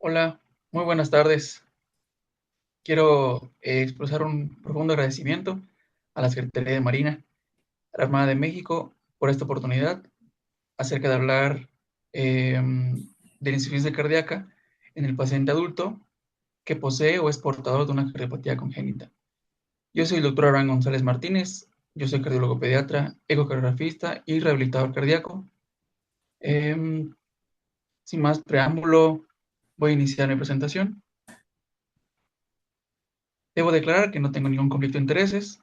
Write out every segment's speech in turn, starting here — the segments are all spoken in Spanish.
Hola, muy buenas tardes. Quiero expresar un profundo agradecimiento a la Secretaría de Marina, a la Armada de México, por esta oportunidad acerca de hablar de la insuficiencia cardíaca en el paciente adulto que posee o es portador de una cardiopatía congénita. Yo soy el doctor Abraham González Martínez, yo soy cardiólogo pediatra, ecocardiografista y rehabilitador cardíaco. Em, Sin más preámbulo, voy a iniciar mi presentación. Debo declarar que no tengo ningún conflicto de intereses.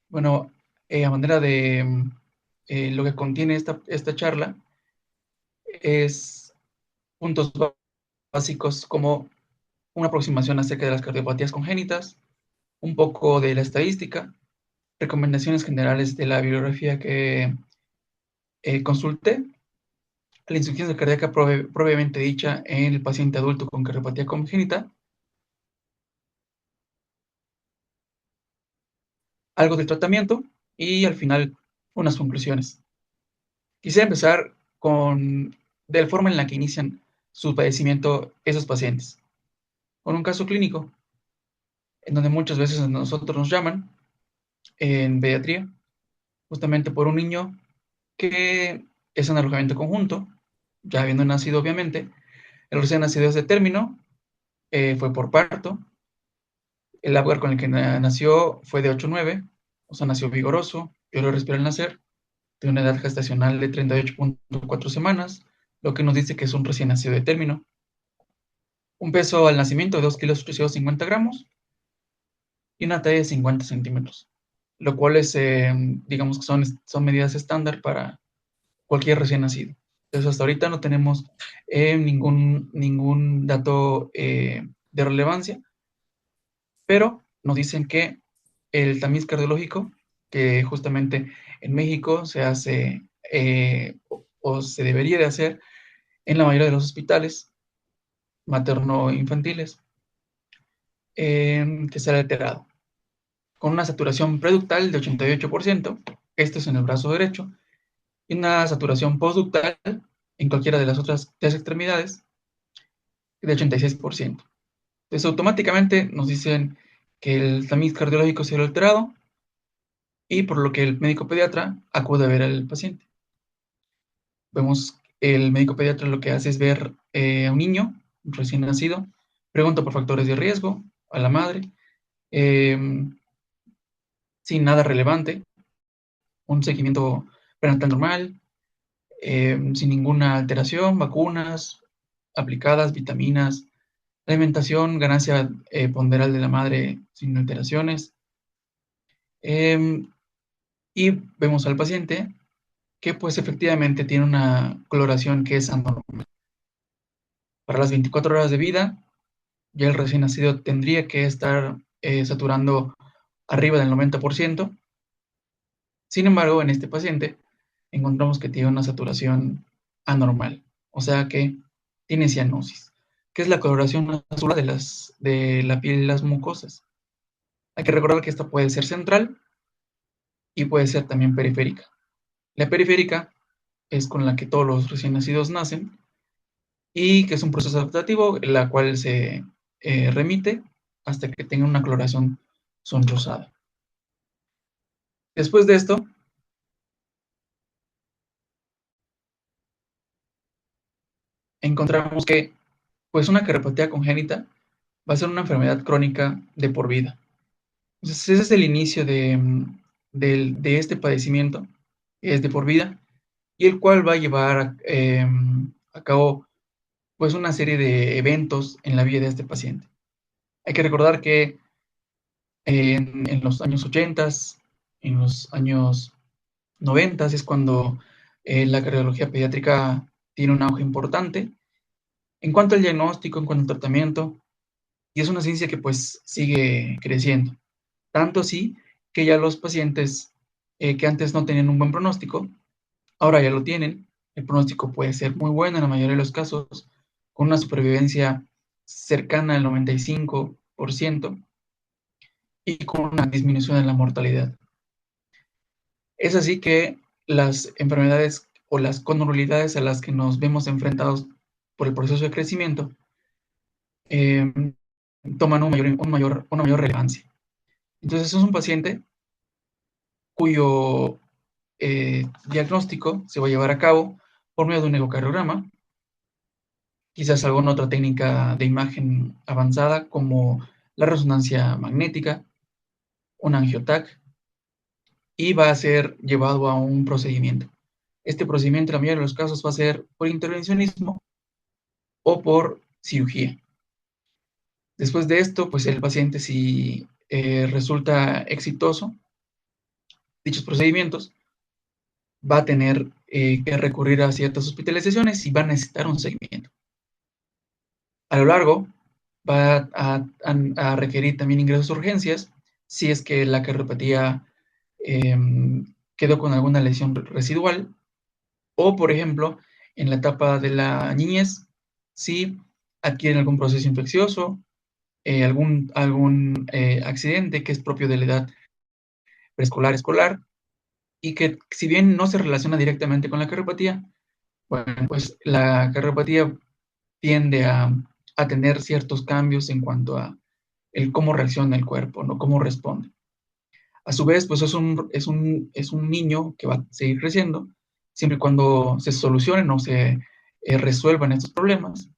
Bueno, a manera de lo que contiene esta charla es puntos básicos como una aproximación acerca de las cardiopatías congénitas, un poco de la estadística, recomendaciones generales de la bibliografía que consulté, la insuficiencia cardíaca propiamente dicha en el paciente adulto con cardiopatía congénita, algo del tratamiento y al final unas conclusiones. Quisiera empezar con de la forma en la que inician su padecimiento esos pacientes, con un caso clínico, en donde muchas veces a nosotros nos llaman en pediatría, justamente por un niño que es en alojamiento conjunto, ya habiendo nacido obviamente, el recién nacido es de término, fue por parto, el lugar con el que nació fue de 8-9, o sea, nació vigoroso, lloró y respiró al nacer, de una edad gestacional de 38.4 semanas, lo que nos dice que es un recién nacido de término. Un peso al nacimiento de 2 kilos 850 gramos y una talla de 50 centímetros, lo cual es, digamos que son medidas estándar para cualquier recién nacido. Entonces, hasta ahorita no tenemos ningún dato de relevancia, pero nos dicen que el tamiz cardiológico, que justamente en México se hace o se debería de hacer en la mayoría de los hospitales materno-infantiles, que será alterado, con una saturación preductal de 88%, esto es en el brazo derecho, y una saturación postductal en cualquiera de las otras tres extremidades de 86%. Entonces, automáticamente nos dicen que el tamiz cardiológico se ha alterado y por lo que el médico pediatra acude a ver al paciente. Vemos el médico pediatra lo que hace es ver a un niño recién nacido, pregunta por factores de riesgo a la madre, eh, sin nada relevante, un seguimiento prenatal normal, sin ninguna alteración, vacunas aplicadas, vitaminas, alimentación, ganancia ponderal de la madre sin alteraciones. Eh, y vemos al paciente que pues efectivamente tiene una coloración que es anormal. Para las 24 horas de vida, ya el recién nacido tendría que estar saturando arriba del 90%. Sin embargo, en este paciente encontramos que tiene una saturación anormal, o sea que tiene cianosis, que es la coloración azul de la piel y las mucosas. Hay que recordar que esta puede ser central y puede ser también periférica. La periférica es con la que todos los recién nacidos nacen y que es un proceso adaptativo, la cual se remite hasta que tenga una coloración sonrosada. Después de esto, encontramos que pues una cardiopatía congénita va a ser una enfermedad crónica de por vida. Entonces, ese es el inicio de este padecimiento, que es de por vida, y el cual va a llevar a cabo pues una serie de eventos en la vida de este paciente. Hay que recordar que en los años 80, en los años 90 es cuando la cardiología pediátrica tiene un auge importante en cuanto al diagnóstico, en cuanto al tratamiento, y es una ciencia que pues sigue creciendo. Tanto así que ya los pacientes que antes no tenían un buen pronóstico, ahora ya lo tienen. El pronóstico puede ser muy bueno en la mayoría de los casos, con una supervivencia cercana al 95% y con una disminución en la mortalidad. Es así que las enfermedades o las comorbilidades a las que nos vemos enfrentados por el proceso de crecimiento, eh, toman una mayor relevancia. Entonces, es un paciente cuyo diagnóstico se va a llevar a cabo por medio de un ecocardiograma, quizás alguna otra técnica de imagen avanzada como la resonancia magnética, un angiotac, y va a ser llevado a un procedimiento. Este procedimiento en la mayoría de los casos va a ser por intervencionismo o por cirugía. Después de esto, pues el paciente, si resulta exitoso dichos procedimientos, va a tener que recurrir a ciertas hospitalizaciones y va a necesitar un seguimiento. A lo largo, va a requerir también ingresos de urgencias si es que la cardiopatía eh, quedó con alguna lesión residual o, por ejemplo, en la etapa de la niñez, si adquieren algún proceso infeccioso, algún accidente que es propio de la edad preescolar, escolar, y que si bien no se relaciona directamente con la cardiopatía, bueno, pues la cardiopatía tiende a tener ciertos cambios en cuanto a el cómo reacciona el cuerpo, ¿no? Cómo responde. A su vez, pues es un niño que va a seguir creciendo, siempre y cuando se solucionen o se resuelvan estos problemas.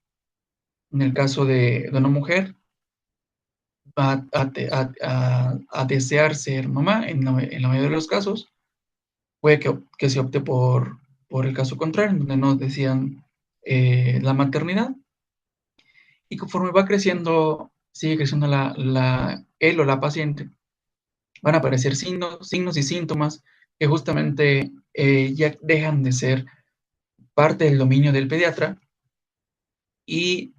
En el caso de una mujer, va a desear ser mamá en la mayoría de los casos. Puede que se opte por el caso contrario, en donde no desean la maternidad. Y conforme va creciendo, sigue creciendo él o la paciente, van a aparecer signos y síntomas que justamente ya dejan de ser parte del dominio del pediatra. Y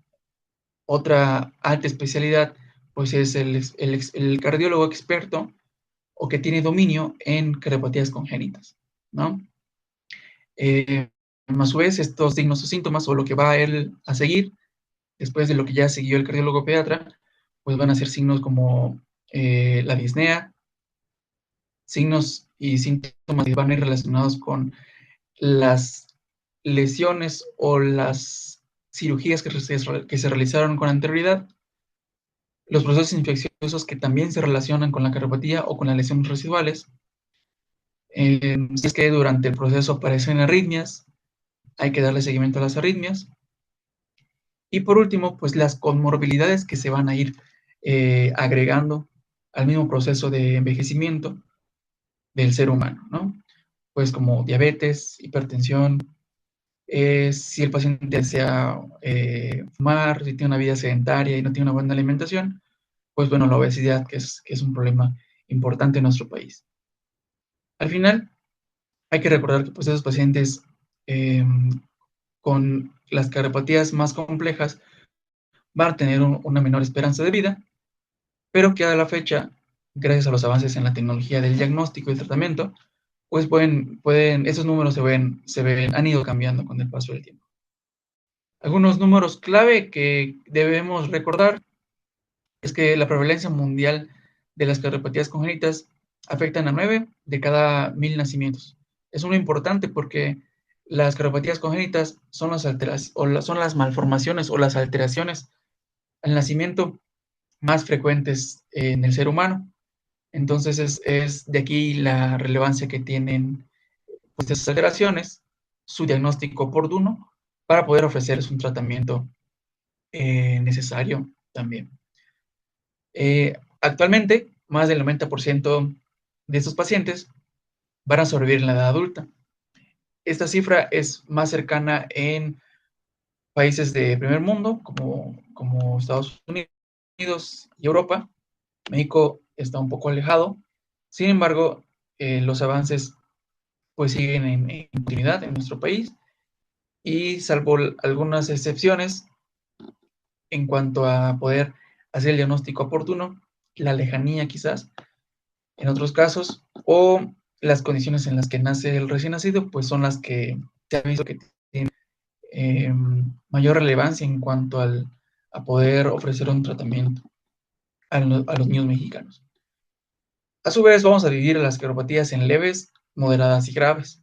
otra alta especialidad, pues es el cardiólogo experto o que tiene dominio en cardiopatías congénitas, ¿no? A su vez, estos signos o síntomas o lo que va a él a seguir, después de lo que ya siguió el cardiólogo pediatra, pues van a ser signos como la disnea, signos y síntomas que van a ir relacionados con las lesiones o las cirugías que se realizaron con anterioridad, los procesos infecciosos que también se relacionan con la cardiopatía o con las lesiones residuales, si es que durante el proceso aparecen arritmias, hay que darle seguimiento a las arritmias, y por último, pues las comorbilidades que se van a ir agregando al mismo proceso de envejecimiento del ser humano, ¿no? Pues como diabetes, hipertensión, si el paciente desea fumar, si tiene una vida sedentaria y no tiene una buena alimentación, pues bueno, la obesidad, que es un problema importante en nuestro país. Al final, hay que recordar que pues esos pacientes eh, con las cardiopatías más complejas van a tener una menor esperanza de vida, pero que a la fecha, gracias a los avances en la tecnología del diagnóstico y el tratamiento, pues esos números han ido cambiando con el paso del tiempo. Algunos números clave que debemos recordar es que la prevalencia mundial de las cardiopatías congénitas afectan a 9 de cada 1000 nacimientos. Es muy importante porque las cardiopatías congénitas son son las malformaciones o las alteraciones al nacimiento más frecuentes en el ser humano. Entonces es de aquí la relevancia que tienen pues, estas alteraciones, su diagnóstico oportuno para poder ofrecerles un tratamiento necesario también. Actualmente, más del 90% de estos pacientes van a sobrevivir en la edad adulta. Esta cifra es más cercana en países de primer mundo, como Estados Unidos y Europa. México está un poco alejado. Sin embargo, los avances pues siguen en continuidad en nuestro país y salvo algunas excepciones en cuanto a poder hacer el diagnóstico oportuno, la lejanía quizás, en otros casos, o las condiciones en las que nace el recién nacido, pues son las que se ha visto que tienen mayor relevancia en cuanto a poder ofrecer un tratamiento a los niños mexicanos. A su vez, vamos a dividir las cardiopatías en leves, moderadas y graves.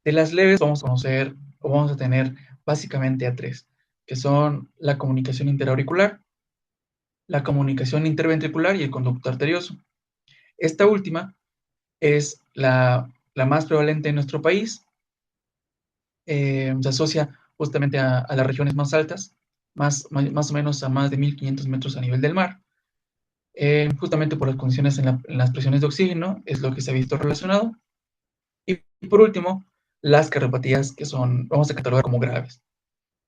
De las leves vamos a conocer o vamos a tener básicamente a tres. que son la comunicación interauricular, la comunicación interventricular y el conducto arterioso. Esta última es la más prevalente en nuestro país. Se asocia justamente a las regiones más altas, más o menos a más de 1500 metros a nivel del mar. Justamente por las condiciones en las presiones de oxígeno, es lo que se ha visto relacionado. Y por último, las cardiopatías que son, vamos a catalogar como graves.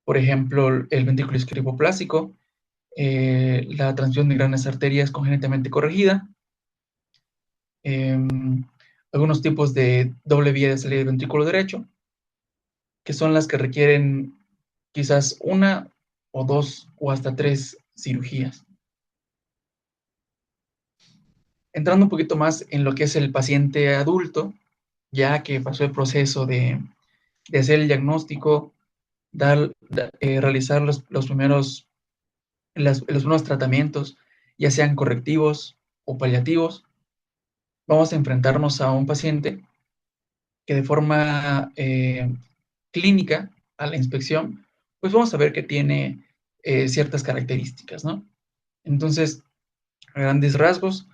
Por ejemplo, el ventrículo isquioplástico, la transmisión de grandes arterias congénitamente corregida, eh, algunos tipos de doble vía de salida del ventrículo derecho, que son las que requieren quizás una o dos o hasta tres cirugías. Entrando un poquito más en lo que es el paciente adulto, ya que pasó el proceso de hacer el diagnóstico, realizar los primeros tratamientos, ya sean correctivos o paliativos, vamos a enfrentarnos a un paciente que de forma clínica, a la inspección, pues vamos a ver que tiene ciertas características, ¿no? Entonces, a grandes rasgos,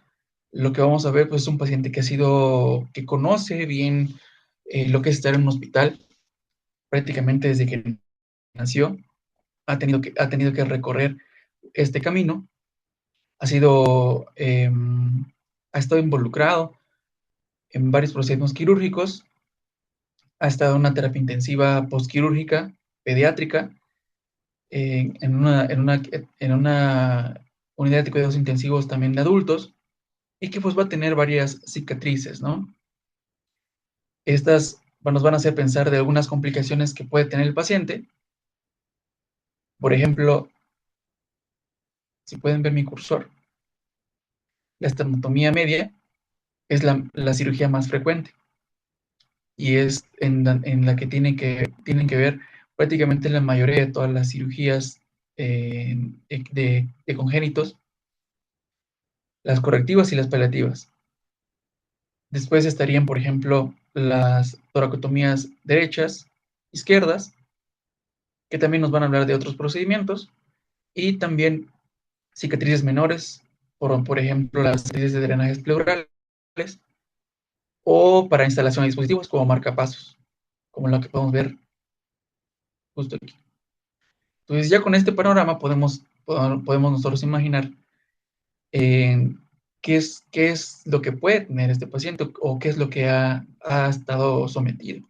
lo que vamos a ver pues, es un paciente que conoce bien lo que es estar en un hospital prácticamente desde que nació, ha tenido que recorrer este camino, ha sido, ha estado involucrado en varios procedimientos quirúrgicos, ha estado en una terapia intensiva postquirúrgica, pediátrica, en una unidad de cuidados intensivos también de adultos, y que pues va a tener varias cicatrices, ¿no? Estas nos van a hacer pensar de algunas complicaciones que puede tener el paciente. Por ejemplo, si pueden ver mi cursor, la esternotomía media es la cirugía más frecuente y es en la que tienen que ver prácticamente la mayoría de todas las cirugías de congénitos, las correctivas y las paliativas. Después estarían, por ejemplo, las toracotomías derechas, izquierdas, que también nos van a hablar de otros procedimientos, y también cicatrices menores, por ejemplo, las cicatrices de drenajes pleurales, o para instalación de dispositivos como marcapasos, como la que podemos ver justo aquí. Entonces, ya con este panorama podemos nosotros imaginar eh, qué es lo que puede tener este paciente o qué es lo que ha estado sometido.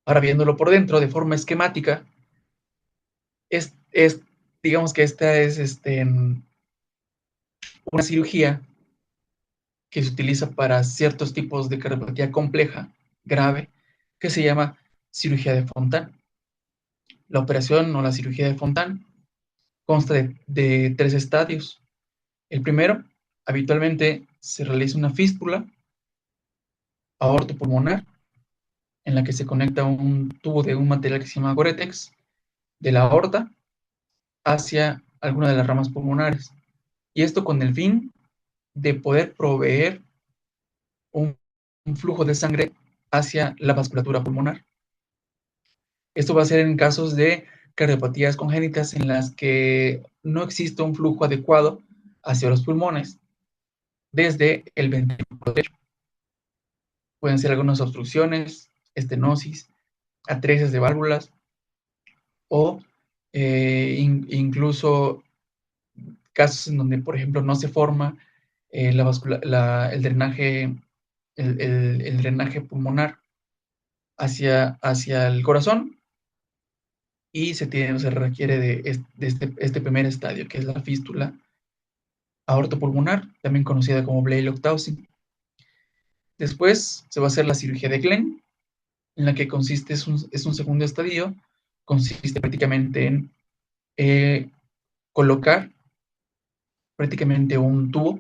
Ahora, viéndolo por dentro, de forma esquemática, es digamos que esta es una cirugía que se utiliza para ciertos tipos de cardiopatía compleja, grave, que se llama cirugía de Fontan. La operación o la cirugía de Fontan consta de tres estadios. El primero, habitualmente se realiza una fístula aortopulmonar en la que se conecta un tubo de un material que se llama Goretex de la aorta hacia alguna de las ramas pulmonares. Y esto con el fin de poder proveer un, un flujo de sangre hacia la vasculatura pulmonar. Esto va a ser en casos de cardiopatías congénitas en las que no existe un flujo adecuado hacia los pulmones desde el ventrículo derecho. Pueden ser algunas obstrucciones, estenosis, atresia de válvulas o incluso casos en donde, por ejemplo, no se forma el drenaje, el drenaje pulmonar hacia el corazón y se requiere de este primer estadio, que es la fístula aortopulmonar, también conocida como Blalock-Taussig. Después se va a hacer la cirugía de Glenn, en la que consiste, es un segundo estadio, consiste prácticamente en colocar prácticamente un tubo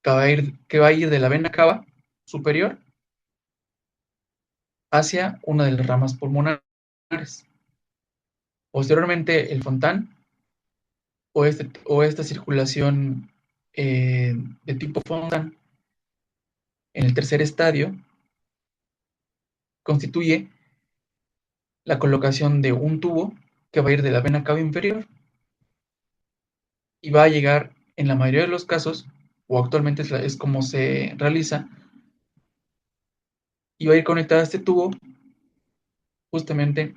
que va a ir de la vena cava superior hacia una de las ramas pulmonares. Posteriormente, el Fontan o esta circulación de tipo Fontan en el tercer estadio constituye la colocación de un tubo que va a ir de la vena cava inferior y va a llegar, en la mayoría de los casos, o actualmente es como se realiza, y va a ir conectada a este tubo justamente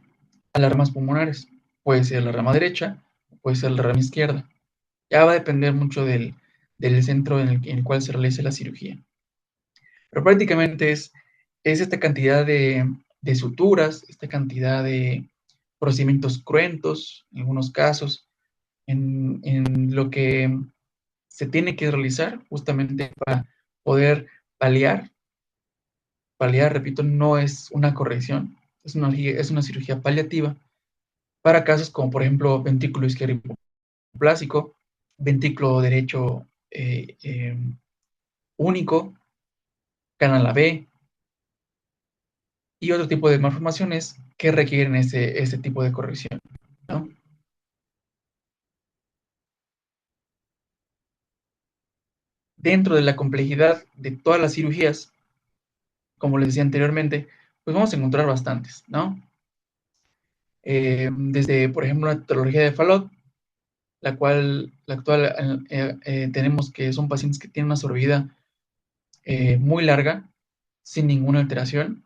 a las ramas pulmonares. Puede ser la rama derecha, puede ser la rama izquierda. Ya va a depender mucho del centro en el cual se realice la cirugía. Pero prácticamente es esta cantidad de suturas, esta cantidad de procedimientos cruentos, en algunos casos, en lo que se tiene que realizar justamente para poder paliar. Paliar, repito, no es una corrección, es una cirugía paliativa para casos como, por ejemplo, ventrículo izquierdo hipoplásico, ventrículo derecho único, canal AB y otro tipo de malformaciones que requieren ese tipo de corrección, ¿no? Dentro de la complejidad de todas las cirugías, como les decía anteriormente, pues vamos a encontrar bastantes, ¿no? Desde, por ejemplo, la tetralogía de Fallot, la actual tenemos que son pacientes que tienen una sobrevida muy larga, sin ninguna alteración,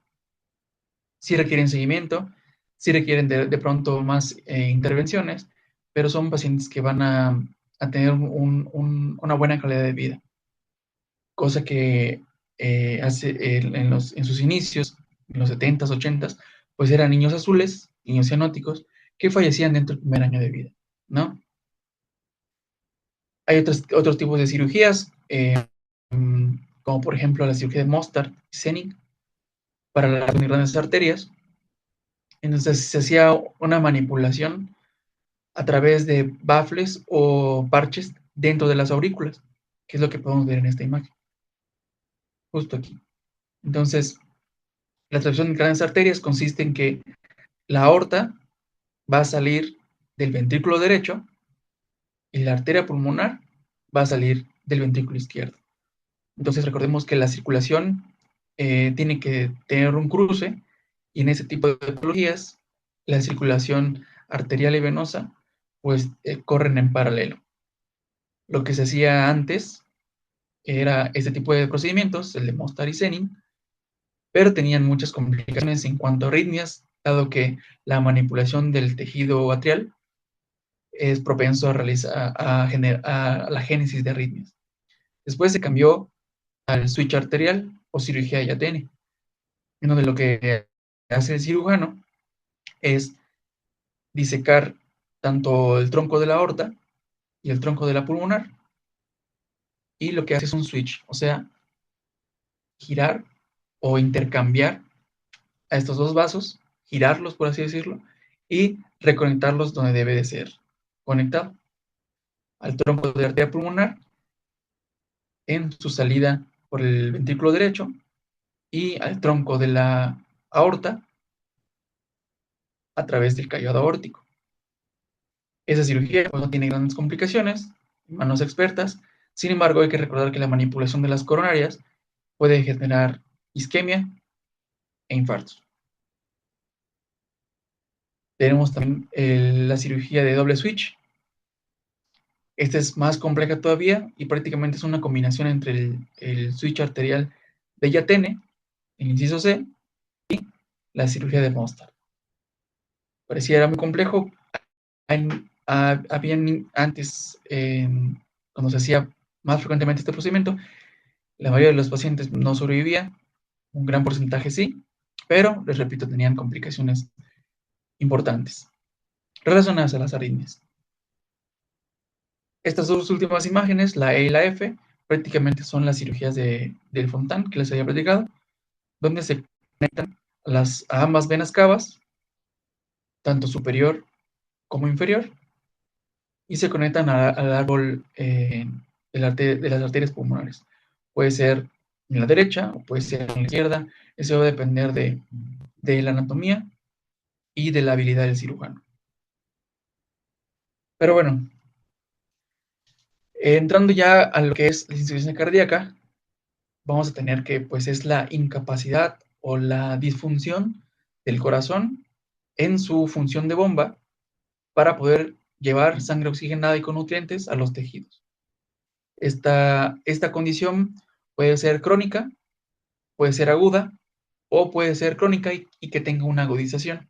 sí requieren seguimiento, sí requieren de pronto más intervenciones, pero son pacientes que van a tener una buena calidad de vida, cosa que en sus inicios, en los 70s, 80s, pues eran niños azules, niños cianóticos, que fallecían dentro del primer año de vida, ¿no? Hay otros tipos de cirugías, como por ejemplo la cirugía de Mostard y Senning, para las grandes arterias. Entonces se hacía una manipulación a través de bafles o parches dentro de las aurículas, que es lo que podemos ver en esta imagen, justo aquí. Entonces, la tracción de grandes arterias consiste en que la aorta va a salir del ventrículo derecho y la arteria pulmonar va a salir del ventrículo izquierdo. Entonces, recordemos que la circulación tiene que tener un cruce y en ese tipo de patologías, la circulación arterial y venosa pues corren en paralelo. Lo que se hacía antes era este tipo de procedimientos, el de Mostar y Senning, pero tenían muchas complicaciones en cuanto a arritmias, dado que la manipulación del tejido atrial es propenso a, realizar, a la génesis de arritmias. Después se cambió al switch arterial o cirugía de Yatene, en donde lo que hace el cirujano es disecar tanto el tronco de la aorta y el tronco de la pulmonar, y lo que hace es un switch, o sea, girar o intercambiar a estos dos vasos, girarlos, por así decirlo, y reconectarlos donde debe de ser conectado, al tronco de la arteria pulmonar en su salida por el ventrículo derecho y al tronco de la aorta a través del callado aórtico. Esa cirugía pues, no tiene grandes complicaciones, manos expertas, sin embargo hay que recordar que la manipulación de las coronarias puede generar isquemia e infartos. Tenemos también la cirugía de doble switch. Esta es más compleja todavía y prácticamente es una combinación entre el switch arterial de Yatene, el inciso C, la cirugía de Mostard. Parecía muy complejo. Habían antes, cuando se hacía más frecuentemente este procedimiento, la mayoría de los pacientes no sobrevivían, un gran porcentaje sí, pero les repito, tenían complicaciones importantes relacionadas a las arritmias. Estas dos últimas imágenes, la E y la F, prácticamente son las cirugías del Fontan que les había platicado, donde se conectan a ambas venas cavas, tanto superior como inferior, y se conectan al árbol de las arterias pulmonares. Puede ser en la derecha o puede ser en la izquierda, eso va a depender de la anatomía y de la habilidad del cirujano. Pero bueno, entrando ya a lo que es la insuficiencia cardíaca, vamos a tener que pues es la incapacidad o la disfunción del corazón en su función de bomba para poder llevar sangre oxigenada y con nutrientes a los tejidos. Esta condición puede ser crónica, puede ser aguda o puede ser crónica y que tenga una agudización.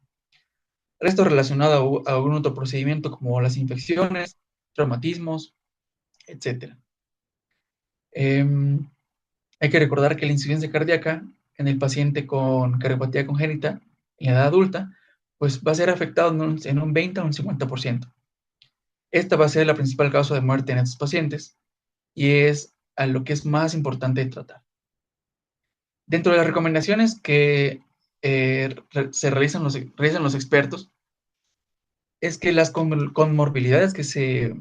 Esto relacionado a algún otro procedimiento como las infecciones, traumatismos, etcétera. Hay que recordar que la insuficiencia cardíaca en el paciente con cardiopatía congénita en la edad adulta, pues va a ser afectado en un 20 o un 50%. Esta va a ser la principal causa de muerte en estos pacientes y es a lo que es más importante de tratar. Dentro de las recomendaciones que se realizan los expertos, es que las comorbilidades que se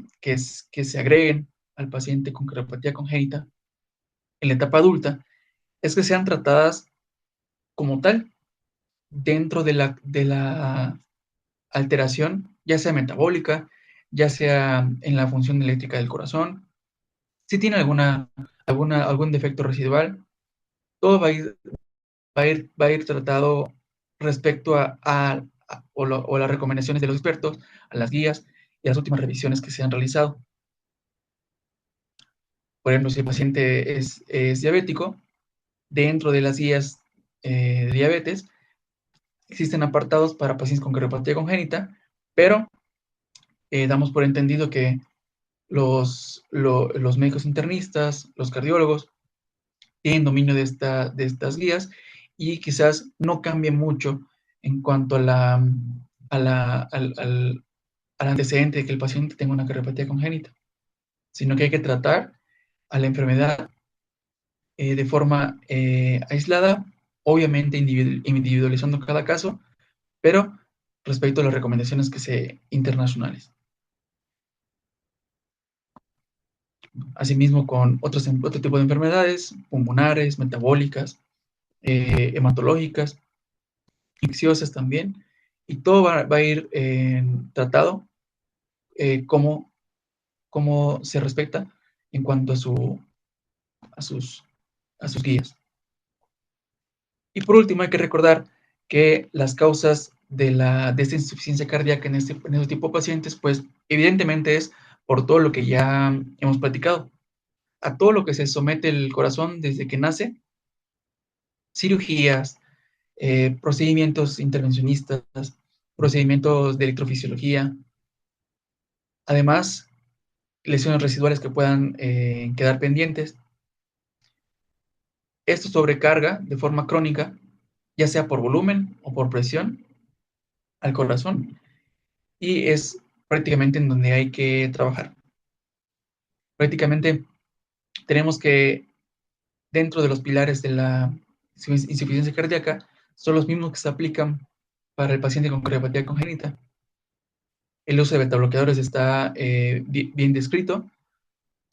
agreguen al paciente con cardiopatía congénita en la etapa adulta, es que sean tratadas como tal dentro de la alteración, ya sea metabólica, ya sea en la función eléctrica del corazón. Si tiene algún defecto residual, todo va a ir tratado respecto o las recomendaciones de los expertos, a las guías y a las últimas revisiones que se han realizado. Por ejemplo, si el paciente es diabético, dentro de las guías de diabetes existen apartados para pacientes con cardiopatía congénita, pero damos por entendido que los médicos internistas, los cardiólogos, tienen dominio de estas guías y quizás no cambie mucho en cuanto a la, al antecedente de que el paciente tenga una cardiopatía congénita, sino que hay que tratar a la enfermedad de forma aislada, obviamente individualizando cada caso, pero respecto a las recomendaciones internacionales. Asimismo, con otro tipo de enfermedades pulmonares, metabólicas, hematológicas, infecciosas también, y todo va a ir tratado como, como se respecta en cuanto a, sus, a sus guías. Y por último, hay que recordar que las causas de esta insuficiencia cardíaca en este tipo de pacientes, pues evidentemente es por todo lo que ya hemos platicado, a todo lo que se somete el corazón desde que nace, cirugías, procedimientos intervencionistas, procedimientos de electrofisiología, además lesiones residuales que puedan quedar pendientes. Esto sobrecarga de forma crónica, ya sea por volumen o por presión, al corazón, y es prácticamente en donde hay que trabajar. Prácticamente tenemos que, dentro de los pilares de la insuficiencia cardíaca, son los mismos que se aplican para el paciente con cardiopatía congénita. El uso de betabloqueadores está bien descrito.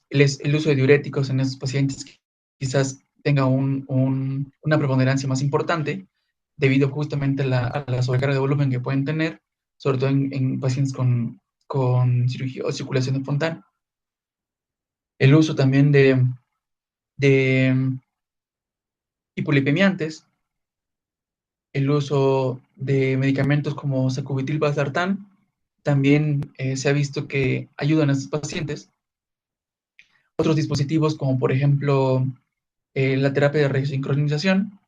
El uso de diuréticos en estos pacientes quizás tenga una preponderancia más importante debido justamente a la sobrecarga de volumen que pueden tener, sobre todo en pacientes con cirugía o circulación espontánea. El uso también de hipolipemiantes, el uso de medicamentos como sacubitril/valsartán, también se ha visto que ayudan a estos pacientes. Otros dispositivos como por ejemplo la terapia de resincronización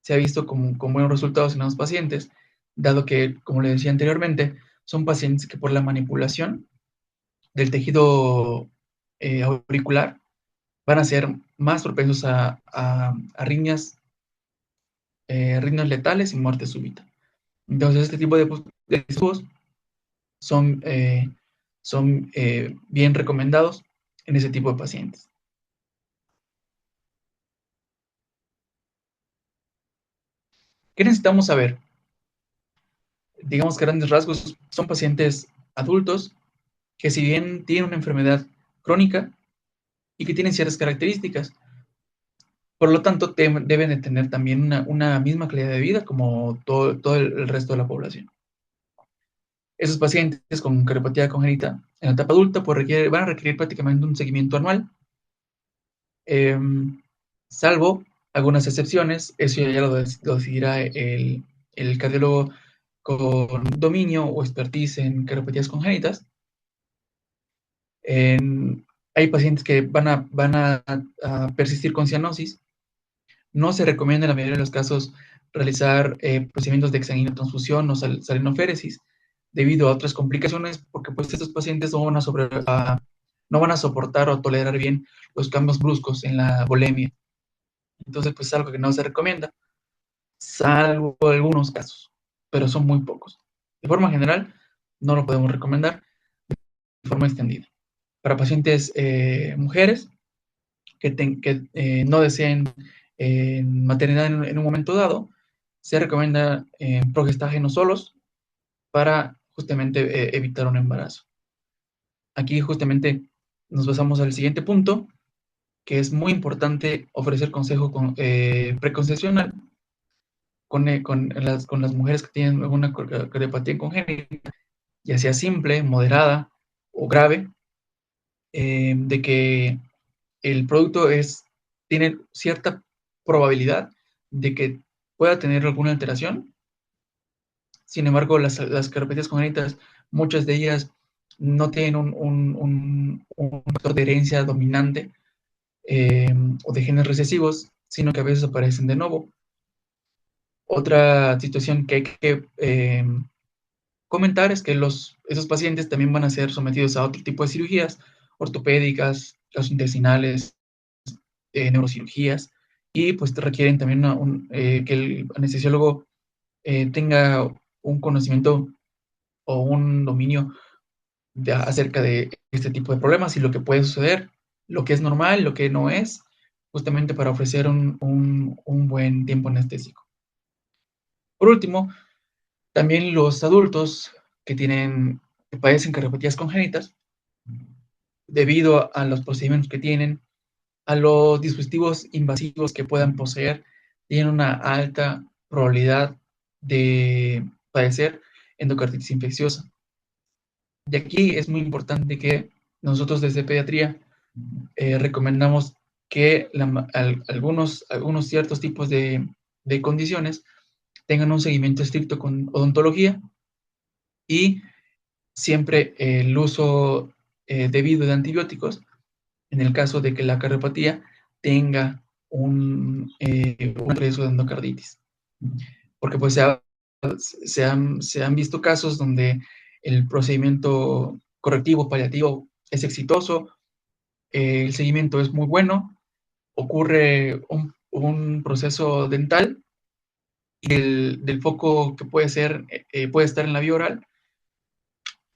se ha visto con buenos resultados en los pacientes, dado que, como les decía anteriormente, son pacientes que por la manipulación del tejido auricular van a ser más propensos a arritmias letales y muerte súbita. Entonces, este tipo de dispositivos son, bien recomendados en ese tipo de pacientes. ¿Qué necesitamos saber? Digamos que grandes rasgos son pacientes adultos que si bien tienen una enfermedad crónica y que tienen ciertas características, por lo tanto deben de tener también una misma calidad de vida como todo el resto de la población. Esos pacientes con cardiopatía congénita en la etapa adulta pues van a requerir prácticamente un seguimiento anual, eh, salvo algunas excepciones, eso ya lo decidirá el cardiólogo con dominio o expertise en cardiopatías congénitas. Hay pacientes que van a persistir con cianosis. No se recomienda en la mayoría de los casos realizar procedimientos de exsanguinotransfusión o salinoféresis debido a otras complicaciones, porque pues estos pacientes no van a soportar o tolerar bien los cambios bruscos en la volemia. Entonces, pues es algo que no se recomienda, salvo algunos casos, pero son muy pocos. De forma general, no lo podemos recomendar de forma extendida. Para pacientes mujeres que no deseen maternidad en un momento dado, se recomienda progestágenos solos para justamente evitar un embarazo. Aquí justamente nos pasamos al siguiente punto, que es muy importante ofrecer consejo preconcepcional con las mujeres que tienen alguna cardiopatía congénita, ya sea simple, moderada o grave, de que el producto tiene cierta probabilidad de que pueda tener alguna alteración. Sin embargo, las cardiopatías congénitas, muchas de ellas no tienen un factor de herencia dominante o de genes recesivos, sino que a veces aparecen de nuevo. Otra situación que hay que comentar es que esos pacientes también van a ser sometidos a otro tipo de cirugías ortopédicas, gastrointestinales, neurocirugías, y pues requieren también que el anestesiólogo tenga un conocimiento o un dominio acerca de este tipo de problemas y lo que puede suceder, lo que es normal, lo que no es, justamente para ofrecer un buen tiempo anestésico. Por último, también los adultos que padecen cardiopatías congénitas, debido a los procedimientos que tienen, a los dispositivos invasivos que puedan poseer, tienen una alta probabilidad de padecer endocarditis infecciosa. De aquí es muy importante que nosotros desde pediatría recomendamos que algunos ciertos tipos de condiciones tengan un seguimiento estricto con odontología y siempre el uso debido de antibióticos en el caso de que la cardiopatía tenga un riesgo de endocarditis. Porque pues se han visto casos donde el procedimiento correctivo paliativo es exitoso, el seguimiento es muy bueno, ocurre un proceso dental y del foco que puede estar en la vía oral,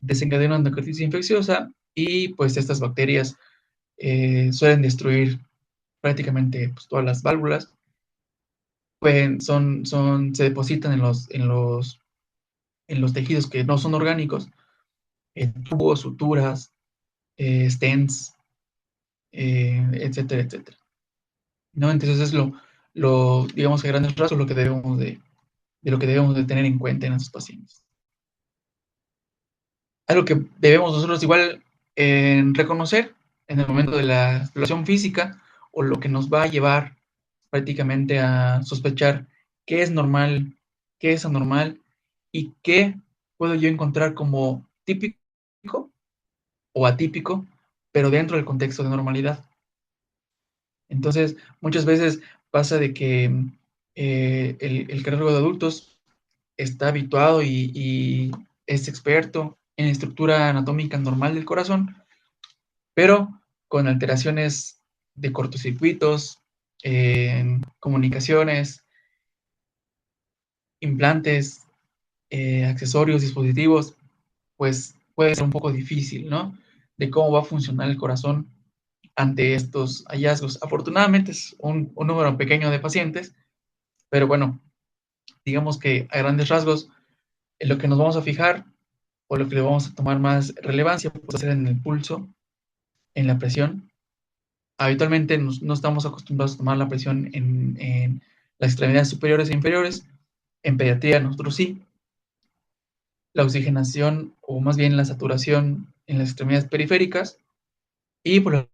desencadena una endocarditis infecciosa y pues estas bacterias suelen destruir prácticamente pues, todas las válvulas, se depositan en los tejidos que no son orgánicos, tubos, suturas, stents, etcétera, etcétera. ¿No? Entonces es digamos, a grandes rasgos de lo que debemos de tener en cuenta en estos pacientes. Algo que debemos nosotros igual reconocer en el momento de la exploración física o lo que nos va a llevar prácticamente a sospechar qué es normal, qué es anormal y qué puedo yo encontrar como típico o atípico, pero dentro del contexto de normalidad. Entonces, muchas veces pasa de que el cardiólogo de adultos está habituado y es experto en la estructura anatómica normal del corazón, pero con alteraciones de cortocircuitos, comunicaciones, implantes, accesorios, dispositivos, pues puede ser un poco difícil, ¿no? De cómo va a funcionar el corazón ante estos hallazgos. Afortunadamente es un número pequeño de pacientes, pero bueno, digamos que a grandes rasgos, en lo que nos vamos a fijar o lo que le vamos a tomar más relevancia puede ser en el pulso, en la presión. Habitualmente no estamos acostumbrados a tomar la presión en las extremidades superiores e inferiores. En pediatría nosotros sí. La oxigenación o más bien la saturación en las extremidades periféricas y por